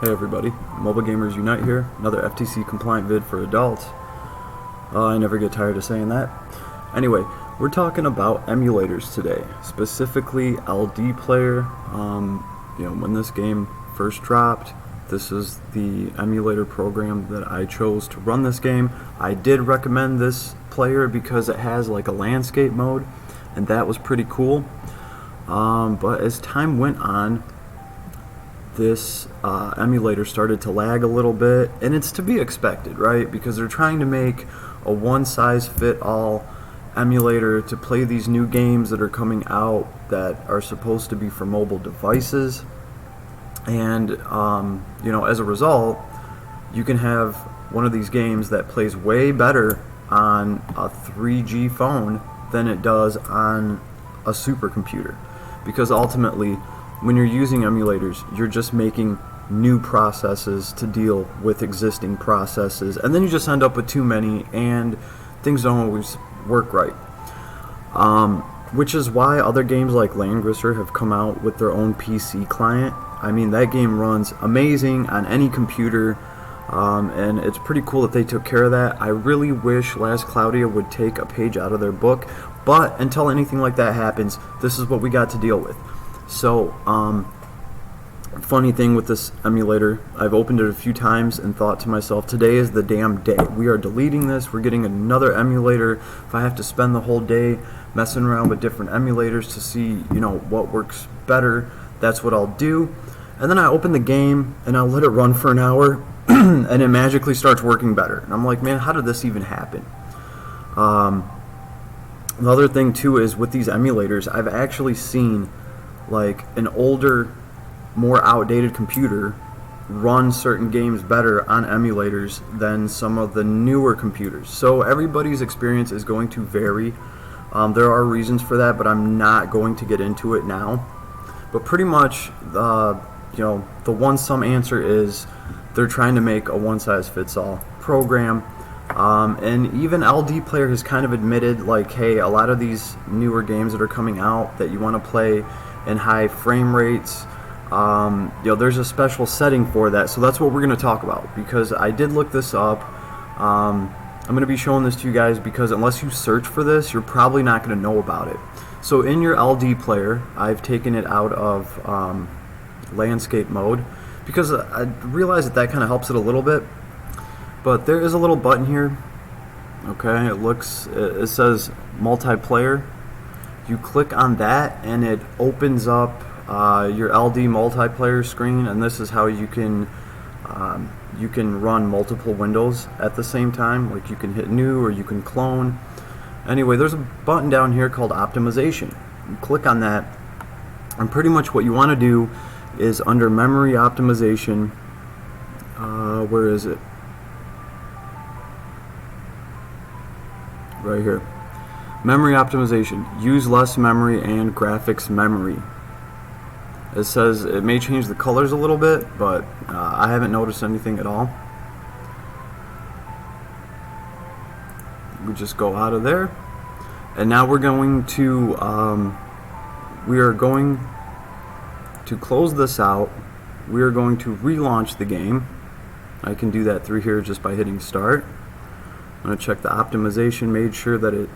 Hey everybody, Mobile Gamers Unite here, another FTC compliant vid for adults. I never get tired of saying that. Anyway, we're talking about emulators today, specifically LD Player. When this game first dropped, this is the emulator program that I chose to run this game. I did recommend this player because it has like a landscape mode, and that was pretty cool. But as time went on, this emulator started to lag a little bit, and it's to be expected, right? Because they're trying to make a one-size-fit-all emulator to play these new games that are coming out that are supposed to be for mobile devices. And as a result, you can have one of these games that plays way better on a 3G phone than it does on a supercomputer, because ultimately, when you're using emulators, you're just making new processes to deal with existing processes, and then you just end up with too many, and things don't always work right. Which is why other games like Landgrisser have come out with their own PC client. I mean, that game runs amazing on any computer, and it's pretty cool that they took care of that. I really wish Last Cloudia would take a page out of their book, but until anything like that happens, this is what we got to deal with. So, funny thing with this emulator, I've opened it a few times and thought to myself, today is the damn day. We are deleting this, we're getting another emulator. If I have to spend the whole day messing around with different emulators to see, what works better, that's what I'll do. And then I open the game and I'll let it run for an hour and it magically starts working better. And I'm like, man, how did this even happen? The other thing too is with these emulators, I've actually seen like an older, more outdated computer run certain games better on emulators than some of the newer computers. So everybody's experience is going to vary. There are reasons for that, but I'm not going to get into it now. But pretty much, the one sum answer is they're trying to make a one-size-fits-all program. And even LD Player has kind of admitted, like, hey, a lot of these newer games that are coming out that you want to play in high frame rates, there's a special setting for that. So that's what we're going to talk about, because I did look this up. I'm going to be showing this to you guys because unless you search for this, you're probably not going to know about it. So in your LD Player, I've taken it out of landscape mode because I realize that kind of helps it a little bit. But there is a little button here. Okay, it says multiplayer. You click on that and it opens up your LD multiplayer screen, and this is how you can run multiple windows at the same time. Like, you can hit new or you can clone. Anyway, there's a button down here called optimization. You click on that, and pretty much what you want to do is under memory optimization, where is it? Right here. Memory optimization. Use less memory and graphics memory. It says it may change the colors a little bit, but I haven't noticed anything at all. We just go out of there, and now we're going to close this out. We are going to relaunch the game. I can do that through here just by hitting start. I'm going to check the optimization, made sure that it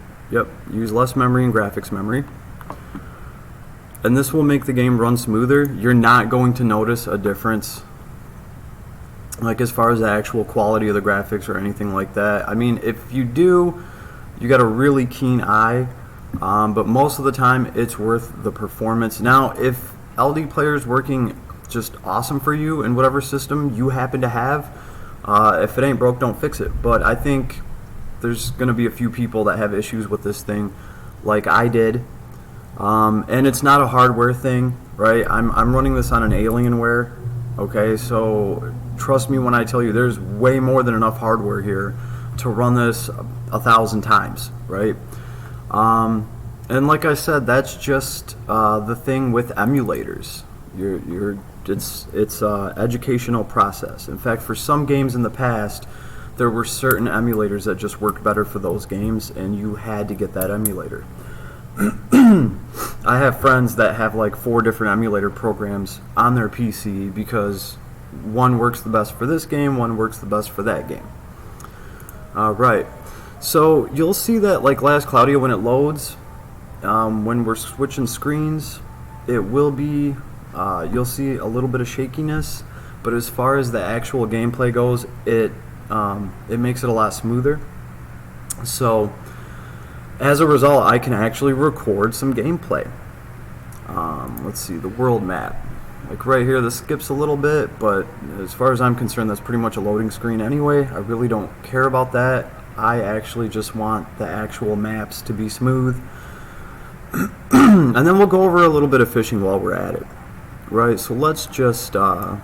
use less memory and graphics memory. And this will make the game run smoother. You're not going to notice a difference, like as far as the actual quality of the graphics or anything like that. I mean, if you do, you got a really keen eye, but most of the time it's worth the performance. Now, if LD Player is working just awesome for you in whatever system you happen to have, if it ain't broke, don't fix it. But I think there's going to be a few people that have issues with this thing, like I did. And it's not a hardware thing, right? I'm running this on an Alienware, okay? So trust me when I tell you there's way more than enough hardware here to run this 1,000 times, right? And like I said, that's just the thing with emulators. It's educational process. In fact, for some games in the past, there were certain emulators that just worked better for those games, and you had to get that emulator. I have friends that have like 4 different emulator programs on their PC because one works the best for this game, one works the best for that game. Alright, so you'll see that like last Cloudia, when it loads, when we're switching screens, it will be, you'll see a little bit of shakiness, but as far as the actual gameplay goes, it makes it a lot smoother. So as a result, I can actually record some gameplay. Let's see, the world map. Like right here, this skips a little bit, but as far as I'm concerned, that's pretty much a loading screen anyway. I really don't care about that. I actually just want the actual maps to be smooth. And then we'll go over a little bit of fishing while we're at it. Right, so let's just run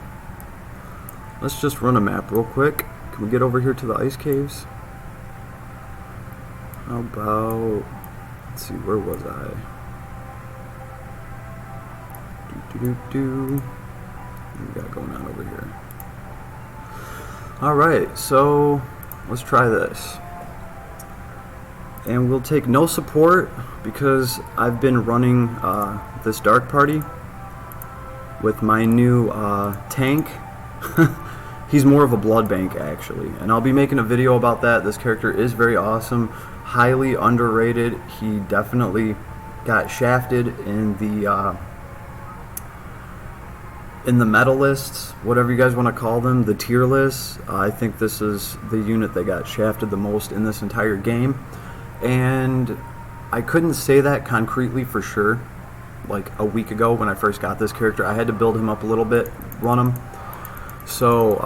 a map real quick. Can we get over here to the ice caves? How about, let's see, where was I? What we got going on over here? Alright, so let's try this. And we'll take no support because I've been running this dark party with my new tank. He's more of a blood bank actually, and I'll be making a video about that. This character is very awesome, highly underrated. He definitely got shafted in the meta lists, whatever you guys want to call them, the tier lists. I think this is the unit that got shafted the most in this entire game, and I couldn't say that concretely for sure. Like a week ago when I first got this character, I had to build him up a little bit, run him. So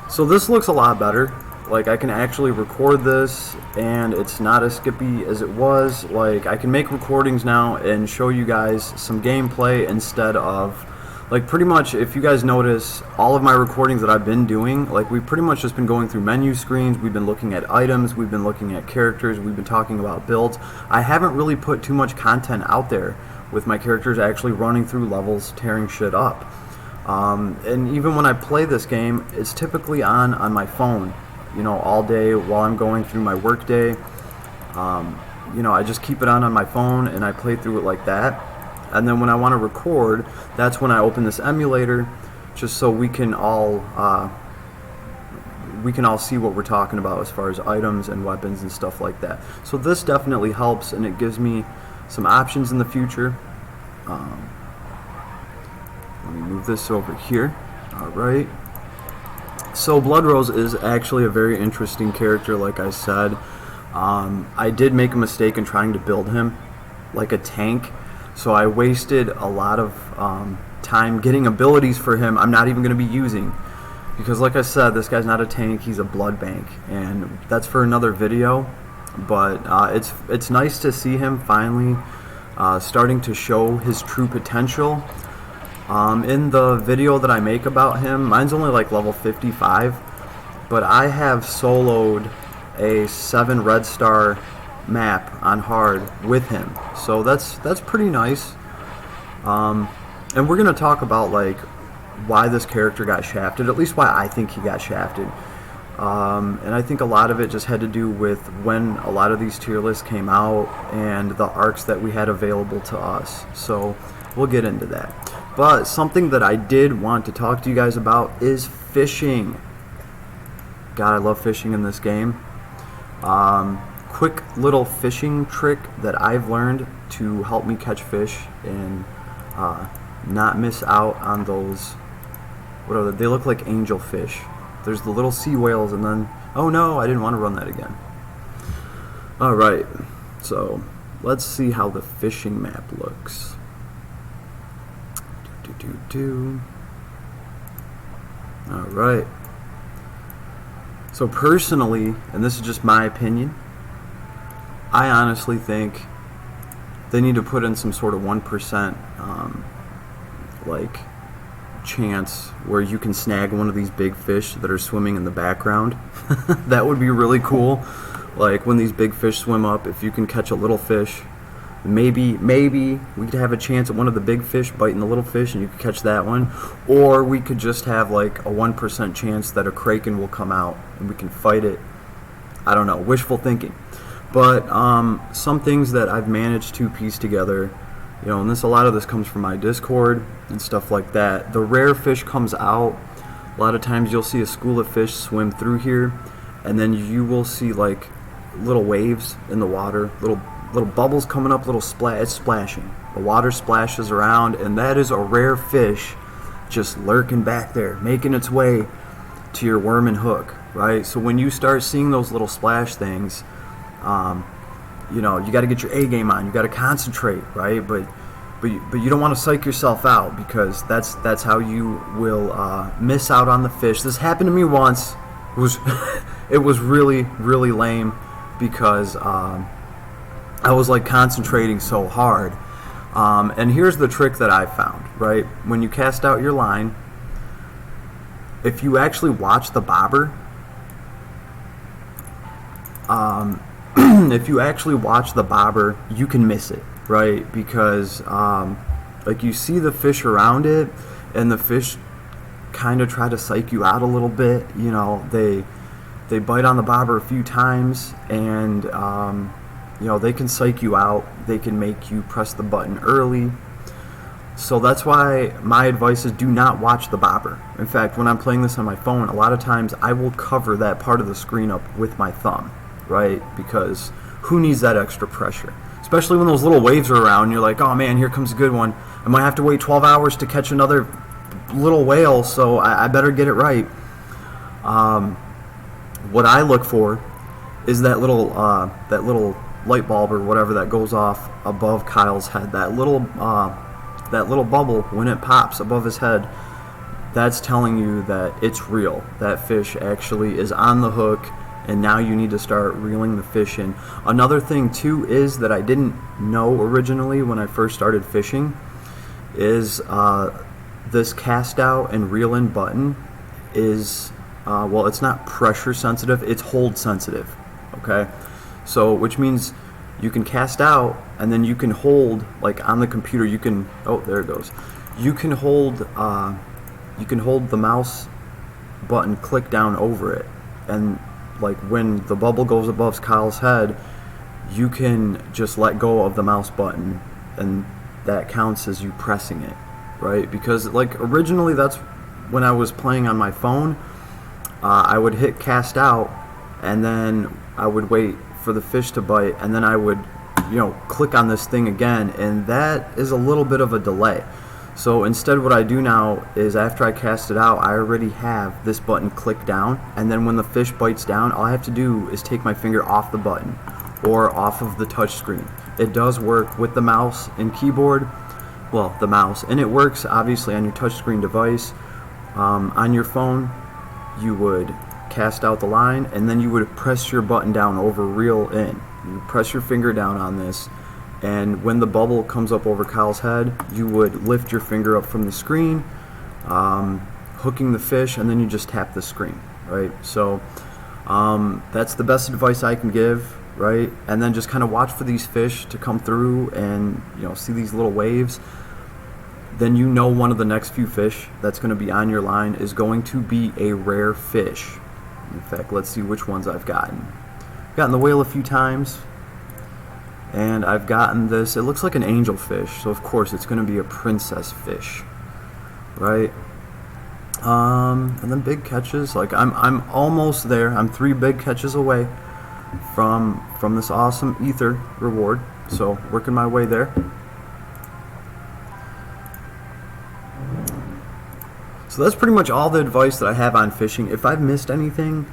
so this looks a lot better. Like I can actually record this and it's not as skippy as it was. Like I can make recordings now and show you guys some gameplay instead of, like, pretty much, if you guys notice, all of my recordings that I've been doing, like, we've pretty much just been going through menu screens, we've been looking at items, we've been looking at characters, we've been talking about builds. I haven't really put too much content out there with my characters actually running through levels, tearing shit up. And even when I play this game, it's typically on my phone, you know, all day while I'm going through my work day. You know, I just keep it on my phone and I play through it like that. And then when I want to record, that's when I open this emulator, just so we can all see what we're talking about as far as items and weapons and stuff like that. So this definitely helps, and it gives me some options in the future. Let me move this over here. Alright. So Blood Rose is actually a very interesting character, like I said. I did make a mistake in trying to build him like a tank. So I wasted a lot of time getting abilities for him I'm not even going to be using. Because like I said, this guy's not a tank, he's a blood bank. And that's for another video. But it's nice to see him finally starting to show his true potential. In the video that I make about him, mine's only like level 55. But I have soloed a 7 red star map on hard with him, so that's pretty nice. And we're gonna talk about like why this character got shafted, at least why I think he got shafted. And I think a lot of it just had to do with when a lot of these tier lists came out and the arcs that we had available to us, so we'll get into that. But something that I did want to talk to you guys about is fishing. God, I love fishing in this game. Quick little fishing trick that I've learned to help me catch fish and not miss out on those, what are they? They look like angel fish. There's the little sea whales, and then, oh no, I didn't want to run that again. Alright, so let's see how the fishing map looks. Alright. So personally, and this is just my opinion, I honestly think they need to put in some sort of 1% like chance where you can snag one of these big fish that are swimming in the background. That would be really cool. Like when these big fish swim up, if you can catch a little fish, maybe we could have a chance at one of the big fish biting the little fish and you could catch that one. Or we could just have like a 1% chance that a kraken will come out and we can fight it. I don't know, wishful thinking. But some things that I've managed to piece together You know, and a lot of this comes from my Discord and stuff like that. The rare fish comes out. A lot of times you'll see a school of fish swim through here, and then you will see like little waves in the water, little bubbles coming up, little it's splashing. The water splashes around, and that is a rare fish just lurking back there, making its way to your worm and hook, right? So when you start seeing those little splash things, you know, you got to get your A game on. You got to concentrate, right? But you don't want to psych yourself out, because that's how you will miss out on the fish. This happened to me once. It was really lame, because I was like concentrating so hard. And here's the trick that I found, right? When you cast out your line, if you actually watch the bobber, if you actually watch the bobber, you can miss it, right? Because like you see the fish around it, and the fish kind of try to psych you out a little bit. You know, they bite on the bobber a few times, and you know, they can psych you out. They can make you press the button early. So that's why my advice is do not watch the bobber. In fact, when I'm playing this on my phone, a lot of times I will cover that part of the screen up with my thumb, right? Because who needs that extra pressure? Especially when those little waves are around, and you're like, oh man, here comes a good one. I might have to wait 12 hours to catch another little whale, so I better get it right. What I look for is that little light bulb or whatever that goes off above Kyle's head. That little bubble, when it pops above his head, that's telling you that it's real. That fish actually is on the hook, and now you need to start reeling the fish in. Another thing too is that I didn't know originally when I first started fishing is this cast out and reel in button is well, it's not pressure sensitive, it's hold sensitive. Okay, so which means you can cast out, and then you can hold, like on the computer, you can, oh, there it goes. You can hold the mouse button, click down over it, and like when the bubble goes above Kyle's head, you can just let go of the mouse button, and that counts as you pressing it, right? Because like originally, that's when I was playing on my phone, I would hit cast out, and then I would wait for the fish to bite, and then I would, you know, click on this thing again, and that is a little bit of a delay. So instead what I do now is after I cast it out, I already have this button clicked down, and then when the fish bites down, all I have to do is take my finger off the button or off of the touch screen. It does work with the mouse and keyboard, well, the mouse, and it works obviously on your touch screen device. On your phone, you would cast out the line, and then you would press your button down over reel in. You press your finger down on this, and when the bubble comes up over Kyle's head, you would lift your finger up from the screen, hooking the fish, and then you just tap the screen, right? So that's the best advice I can give, right? And then just kind of watch for these fish to come through, and you know, see these little waves. Then you know one of the next few fish that's going to be on your line is going to be a rare fish. In fact, let's see which ones I've gotten. I've gotten the whale a few times, and I've gotten this, it looks like an angelfish, so of course it's going to be a princess fish, right? And then big catches, like I'm almost there. I'm 3 big catches away from this awesome ether reward, so working my way there. So that's pretty much all the advice that I have on fishing. If I've missed anything,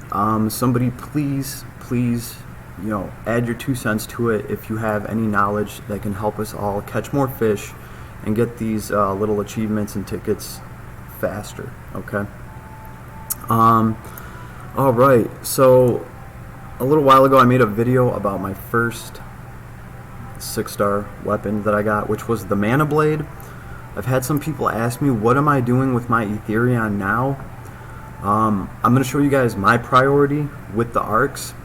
somebody please, you know, add your 2 cents to it if you have any knowledge that can help us all catch more fish and get these little achievements and tickets faster, okay? Alright, so a little while ago I made a video about my first 6-star weapon that I got, which was the Mana Blade. I've had some people ask me, what am I doing with my Ethereon now? I'm going to show you guys my priority with the arcs.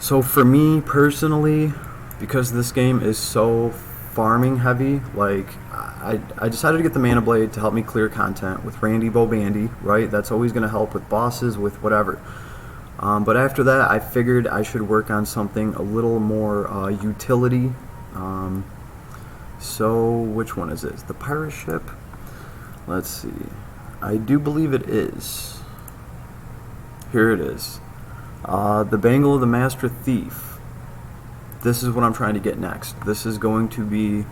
So for me personally, because this game is so farming heavy, like I decided to get the Mana Blade to help me clear content with Randy Bo Bandy, right? That's always going to help with bosses, with whatever. But after that, I figured I should work on something a little more utility. So which one is it? The pirate ship? Let's see. I do believe it is. Here it is. The Bangle of the Master Thief. This is what I'm trying to get next. This is going to be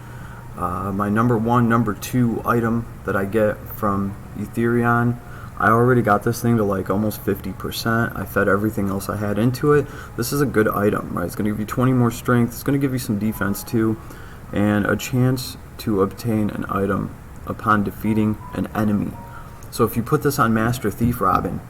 my number 1, number 2 item that I get from Ethereon. I already got this thing to like almost 50%. I fed everything else I had into it. This is a good item, right? It's going to give you 20 more strength. It's going to give you some defense too, and a chance to obtain an item upon defeating an enemy. So if you put this on Master Thief Robin,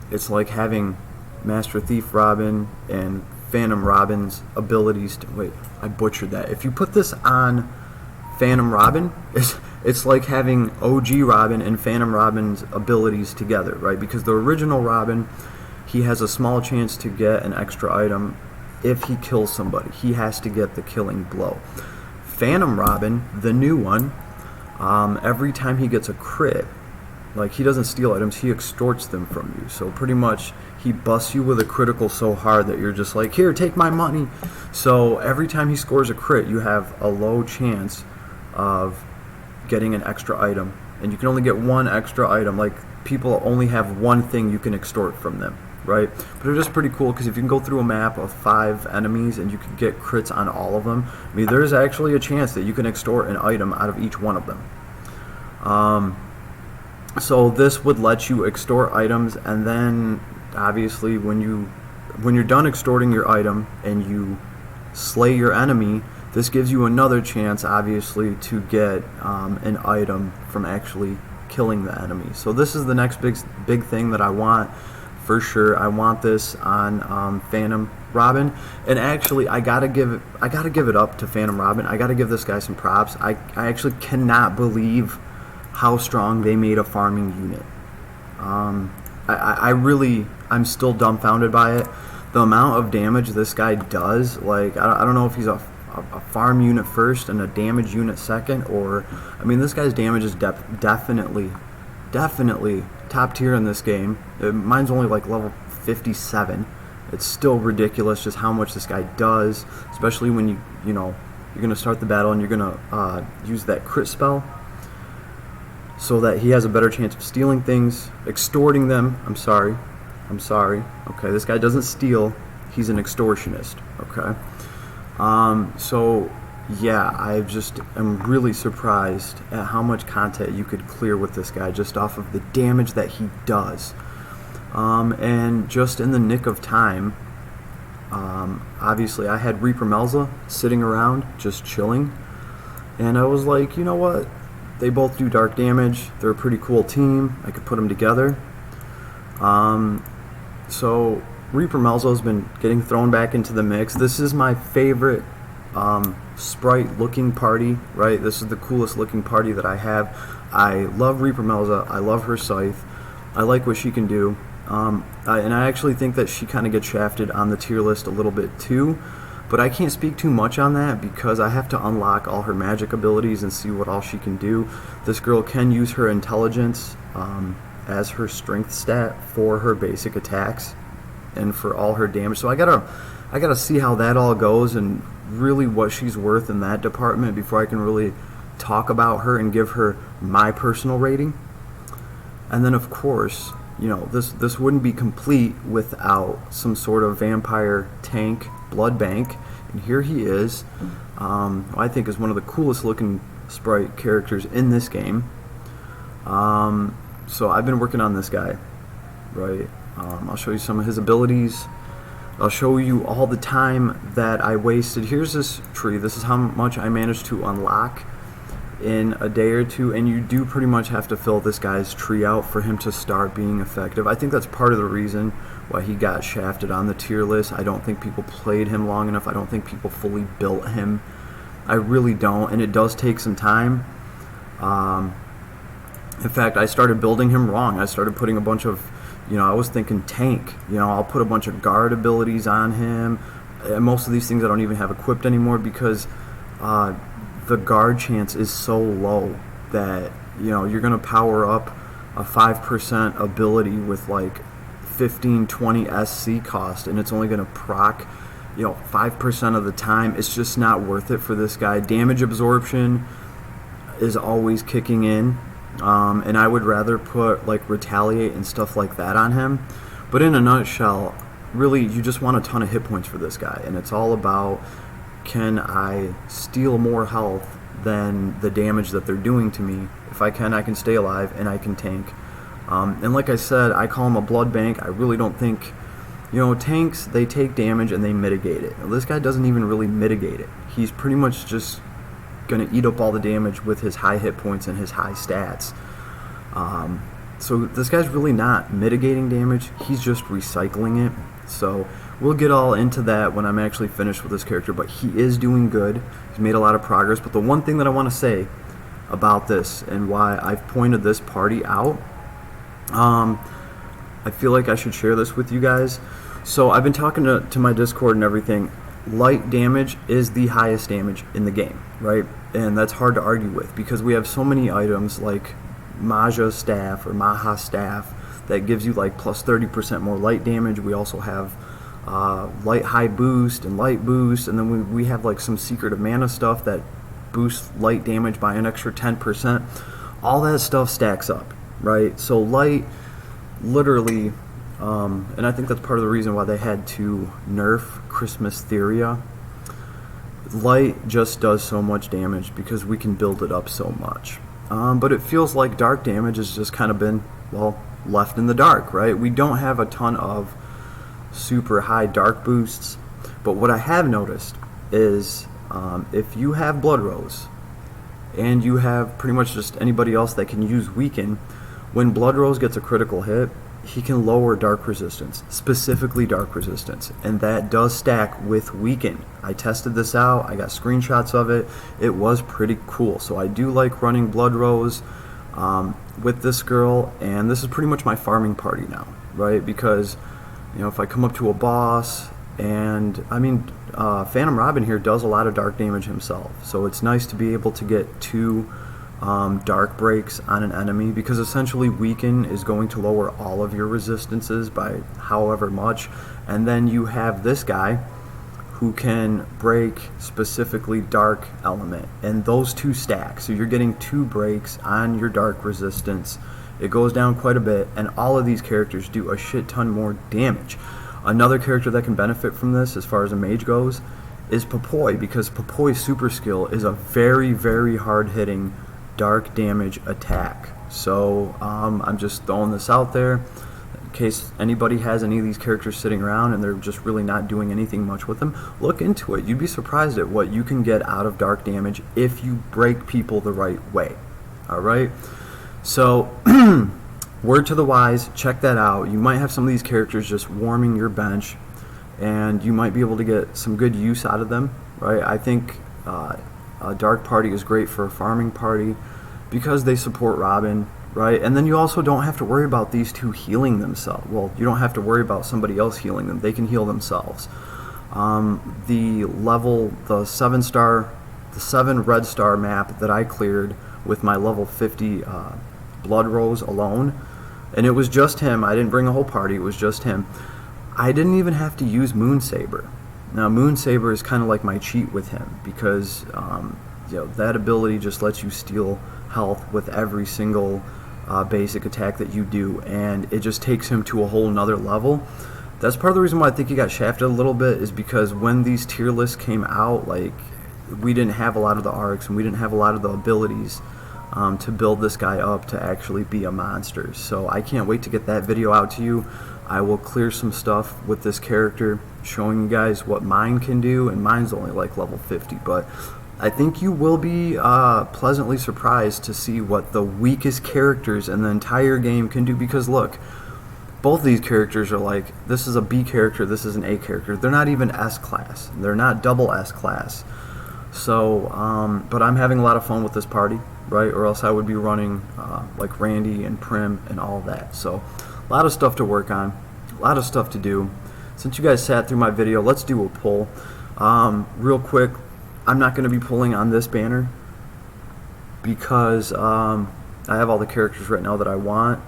it's like having Master Thief Robin and Phantom Robin's abilities to, wait, I butchered that. If you put this on Phantom Robin, it's like having OG Robin and Phantom Robin's abilities together, right? Because the original Robin, he has a small chance to get an extra item if he kills somebody. He has to get the killing blow. Phantom Robin, the new one, every time he gets a crit, like, he doesn't steal items, he extorts them from you. So pretty much he busts you with a critical so hard that you're just like, here, take my money. So every time he scores a crit, you have a low chance of getting an extra item, and you can only get one extra item. Like, people only have one thing you can extort from them, right? But it is pretty cool because if you can go through a map of 5 enemies and you can get crits on all of them, I mean, there's actually a chance that you can extort an item out of each one of them. So this would let you extort items, and then obviously when you're done extorting your item and you slay your enemy, this gives you another chance, obviously, to get an item from actually killing the enemy. So this is the next big thing that I want for sure. I want this on Phantom Robin, and actually I gotta give it up to Phantom Robin. I gotta give this guy some props. I actually cannot believe how strong they made a farming unit. I'm still dumbfounded by it. The amount of damage this guy does, like, I don't know if he's a farm unit first and a damage unit second, or, I mean, this guy's damage is definitely top tier in this game. Mine's only like level 57. It's still ridiculous just how much this guy does, especially when you know you're gonna start the battle and you're gonna use that crit spell, so that he has a better chance of stealing things, extorting them. I'm sorry. Okay, this guy doesn't steal. He's an extortionist. Okay. So yeah, I just am really surprised at how much content you could clear with this guy just off of the damage that he does. And just in the nick of time, obviously I had Reaper Melza sitting around just chilling, and I was like, you know what? They both do dark damage. They're a pretty cool team. I could put them together. So Reaper Melza has been getting thrown back into the mix. This is my favorite sprite looking party, right? This is the coolest looking party that I have. I love Reaper Melza. I love her scythe. I like what she can do. And I actually think that she kind of gets shafted on the tier list a little bit too. But I can't speak too much on that because I have to unlock all her magic abilities and see what all she can do. This girl can use her intelligence as her strength stat for her basic attacks and for all her damage. So I gotta see how that all goes and really what she's worth in that department before I can really talk about her and give her my personal rating. And then of course, you know, this wouldn't be complete without some sort of vampire tank blood bank, and here he is. I think is one of the coolest looking sprite characters in this game. So I've been working on this guy, right? I'll show you some of his abilities. I'll show you all the time that I wasted. Here's this tree. This is how much I managed to unlock in a day or two, and you do pretty much have to fill this guy's tree out for him to start being effective. I think that's part of the reason why he got shafted on the tier list. I don't think people played him long enough. I don't think people fully built him. I really don't, and it does take some time. In fact, I started building him wrong. I started putting a bunch of, I was thinking tank. I'll put a bunch of guard abilities on him. And most of these things I don't even have equipped anymore because the guard chance is so low that you're going to power up a 5% ability with like 15-20 SC cost, and it's only going to proc 5% of the time. It's just not worth it for this guy. Damage absorption is always kicking in, and I would rather put like retaliate and stuff like that on him. But in a nutshell, really, you just want a ton of hit points for this guy, and it's all about, can I steal more health than the damage that they're doing to me? If I can stay alive and I can tank. And like I said, I call him a blood bank. I really don't think, tanks, they take damage and they mitigate it. Now, this guy doesn't even really mitigate it. He's pretty much just going to eat up all the damage with his high hit points and his high stats. So this guy's really not mitigating damage. He's just recycling it. So we'll get all into that when I'm actually finished with this character, but he is doing good. He's made a lot of progress. But the one thing that I want to say about this and why I've pointed this party out, I feel like I should share this with you guys. So I've been talking to my Discord and everything. Light damage is the highest damage in the game, right? And that's hard to argue with because we have so many items like Maja staff or Maha staff that gives you like plus 30% more light damage. We also have light high boost and light boost, and then we have like some secret of mana stuff that boosts light damage by an extra 10%. All that stuff stacks up, right? So light literally, and I think that's part of the reason why they had to nerf Christmas Theria. Light just does so much damage because we can build it up so much. But it feels like dark damage has just kind of been, well, left in the dark, right? We don't have a ton of super high dark boosts, but what I have noticed is if you have Blood Rose and you have pretty much just anybody else that can use Weaken, when Blood Rose gets a critical hit, he can lower dark resistance, specifically dark resistance, and that does stack with Weaken. I tested this out, I got screenshots of it. It was pretty cool. So I do like running Blood Rose with this girl, and this is pretty much my farming party now, right? Because if I come up to a boss, and I mean Phantom Robin here does a lot of dark damage himself, so it's nice to be able to get 2 dark breaks on an enemy, because essentially Weaken is going to lower all of your resistances by however much, and then you have this guy who can break specifically dark element, and those 2 stack, so you're getting 2 breaks on your dark resistance. It goes down quite a bit, and all of these characters do a shit ton more damage. Another character that can benefit from this as far as a mage goes is Papoy, because Papoy's super skill is a very, very hard hitting dark damage attack. So I'm just throwing this out there in case anybody has any of these characters sitting around and they're just really not doing anything much with them. Look into it. You'd be surprised at what you can get out of dark damage if you break people the right way. Alright? So word to the wise, check that out. You might have some of these characters just warming your bench, and you might be able to get some good use out of them, right? I think a dark party is great for a farming party because they support Robin, right? And then you also don't have to worry about these 2 healing themselves. Well, you don't have to worry about somebody else healing them. They can heal themselves. The 7 red star map that I cleared with my level 50 Blood Rose alone, and it was just him. I didn't bring a whole party. It was just him. I didn't even have to use Moon Saber. Now Moon Saber is kind of like my cheat with him, because that ability just lets you steal health with every single basic attack that you do, and it just takes him to a whole nother level. That's part of the reason why I think he got shafted a little bit, is because when these tier lists came out, like, we didn't have a lot of the arcs and we didn't have a lot of the abilities to build this guy up to actually be a monster. So I can't wait to get that video out to you. I will clear some stuff with this character, showing you guys what mine can do, and mine's only like level 50, but I think you will be pleasantly surprised to see what the weakest characters in the entire game can do, because look, both these characters are like, this is a B character, this is an A character. They're not even S class. They're not double S class. So, but I'm having a lot of fun with this party, right? Or else I would be running like Randy and Prim and all that. So, a lot of stuff to work on, a lot of stuff to do. Since you guys sat through my video, let's do a poll. Real quick, I'm not going to be pulling on this banner because I have all the characters right now that I want.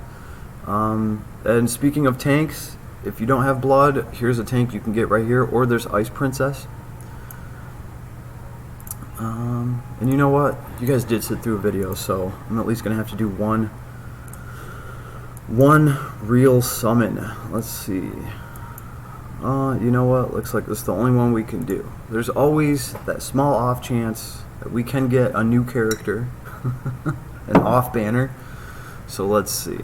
And speaking of tanks, if you don't have blood, here's a tank you can get right here, or there's Ice Princess. And you know what? You guys did sit through a video, so I'm at least gonna have to do one real summon. Let's see. You know what? Looks like this is the only one we can do. There's always that small off chance that we can get a new character, an off banner. So let's see.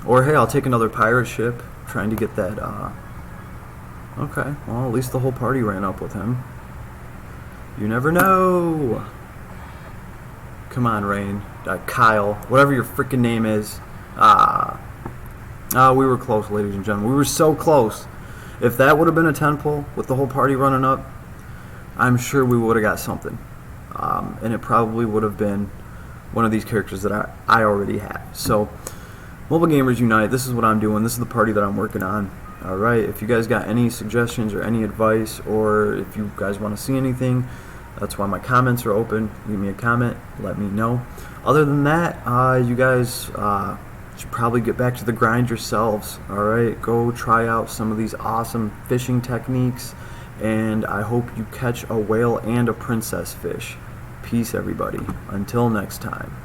Or hey, I'll take another pirate ship, trying to get that. Okay, well at least the whole party ran up with him. You never know. Come on, Rain. Kyle, whatever your freaking name is. We were close, ladies and gentlemen. We were so close. If that would have been a 10 pull with the whole party running up, I'm sure we would have got something. And it probably would have been one of these characters that I already have. So, Mobile Gamers Unite, this is what I'm doing. This is the party that I'm working on. Alright, if you guys got any suggestions or any advice, or if you guys want to see anything, that's why my comments are open. Leave me a comment, let me know. Other than that, you guys should probably get back to the grind yourselves. Alright, go try out some of these awesome fishing techniques, and I hope you catch a whale and a princess fish. Peace, everybody. Until next time.